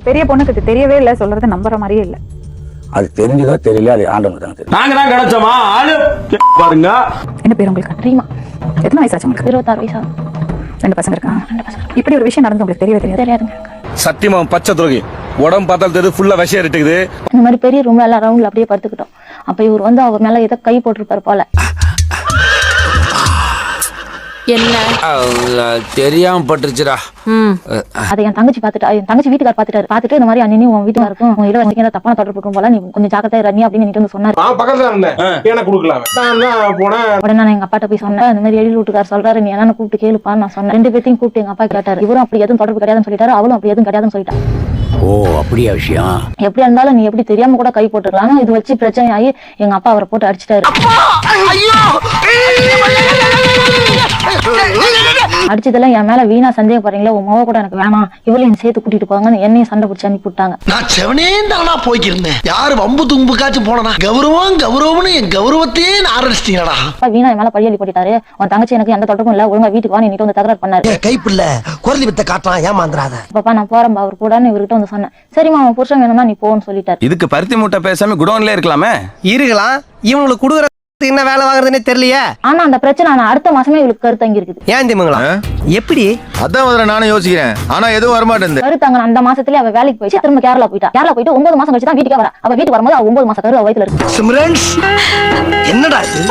பெரிய பொண்ணுக்கு இது தெரியவே இல்லை, சொல்றது நம்புற மாதிரியே இல்லை. அது தெரிஞ்சதோ தெரியல, அது ஆண்டவனுக்கு தான் தெரியும். நாங்க தான் கிடைச்சோமா ஆளு பாருங்க. என்ன பேர் உங்களுக்கு? ரீமா. எத்தனை வயசாச்சு உங்களுக்கு? 26 வயசா. 2 பசங்க இருக்காங்க. 2 பசங்க. இப்படி ஒரு விஷயம் நடந்து உங்களுக்கு தெரியவே தெரியாது? தெரியாதுங்க. சத்தியமா பச்சை துரோகி உடம்பு பார்த்தால் தெரியுது, ஃபுல்லா விஷயம் இருக்குது. இந்த மாதிரி பெரிய ரூம்ல எல்லாம் ரவுண்ட்ல அப்படியே படுத்துக்கிட்டோம். அப்ப இவர் வந்து அவர் மேல ஏதோ கை போட்டிருப்பாரு போல. என்ன தெரியாம பட்டுருச்சுடா. அதை என் தங்கச்சி பாத்துட்டா, என் தங்கச்சி வீட்டுக்கார் பாத்துட்டு இந்த மாதிரி அண்ணி உன் வீட்டுல இருக்கும், உன் இளவரசிக்கு ஏதாவது தப்பான தொடர்பு இருக்கும் போல, நீ கொஞ்சம் ஜாக்கிரதையா ரண்ணி அப்படின்னு நீட்டு வந்து சொன்னாரு. நான் பக்கத்துல இருந்தேன், எனக்கு கொடுக்கலாம். நான் தான் போனேன். உடனே நான் எங்க அப்பாட்ட போய் சொன்னேன், இந்த மாதிரி எழில் வீட்டுக்கார் சொல்றாரு, நீ என்ன கூப்பிட்டு கேளுப்பான்னு நான் சொன்னேன். 2 பேத்தையும் கூப்பிட்டு எங்க அப்பா கேட்டாரு. இவரும் அப்படி எதுவும் தொடர்பு கிடையாதுன்னு சொல்லிட்டாரு, அவளும் அப்படி எதுவும் கிடையாதுன்னு சொல்லிட்டா. ஓ, அப்படியா விஷயம்? எப்படியா இருந்தாலும் நீ எப்படி தெரியாம கூட கை போட்டுக்கலாம். இது வச்சு பிரச்சனை ஆகி எங்க அப்பா அவரை போட்டு அடிச்சிட்டாரு. அடிச்சதெல்லாம் என் மேல வீணா சந்தேகப்படுறீங்களா, உன் மக கூட எனக்கு வேணாம், இவளையும் சேர்த்து கூட்டிட்டு போவாங்கன்னு என்னையும் சண்டை பிடிச்சி அனுப்பி விட்டாங்க. நான் செவனேந்தானா போய்க்கிருந்தேன். யாரு வம்பு தும்புக்காச்சும் போனா கௌரவம்னு என் கௌரவத்தையே ஆரம்பிச்சிட்டீங்களா? வீணா என் மேல பழியலி போட்டுட்டாரு. உன் தங்கச்சி எனக்கு எந்த தொடர்பும் இல்ல, ஒழுங்கா வீட்டுக்கு வா, நீட்டு வந்து தகராறு பண்ணாரு. கைப்பில்ல குரலி வித்த காட்டான், ஏமாந்துறாத. பாப்பா நான் போறேன் அவர் கூட இவர்கிட்ட வந்து சொன்னேன். சரிம்மா அவன் புருஷன் வேணும்னா நீ போன்னு சொல்லிட்டாரு. இதுக்கு பருத்தி மூட்டை பேசாம குடோன்ல இருக்கலாமே. இருக்கலாம், இவங்களுக்கு குடுக்குற என்ன வேலை வாங்குறதுன்னே தெரியலையே. ஆனா அந்த பிரச்சனை நான் அடுத்த மாசமே இவளுக்கு கருத்தங்கி இருக்குது. ஏன் திமுங்களா? எப்படி? அதான் முதல்ல நானும் யோசிக்கிறேன், ஆனா எதுவும் வரமாட்டேன். கருத்தாங்க அந்த மாசத்துல அவ வேலைக்கு போயிட்டு திரும்ப கேரளா போயிட்டா. கேரளா போயிட்டு 9 மாசம் கழிச்சு தான் வீட்டுக்கே வரா. அவ வீட்டுக்கு வரும்போது அவ 9 மாசம் கரு வயித்துல இருக்கு. சிம்ரன்ஸ், என்னடா இது?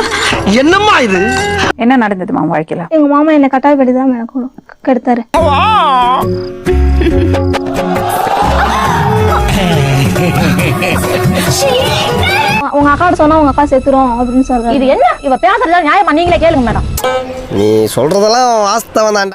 என்னம்மா இது? என்ன நடந்ததுமா உங்க வாழ்க்கையில? எங்க மாமா என்ன கட்டாயப்படி தான் எனக்கு கெடுத்தாரு. உங்க அக்கா சொன்னா உங்க அக்கா செத்துரும் அப்படின்னு சொல்றாரு. இது என்ன இவ பேசுறதா நியாயமா? நீங்களே கேளுங்க மேடம். நீ சொல்றதெல்லாம் வாஸ்தவம் தான்டா.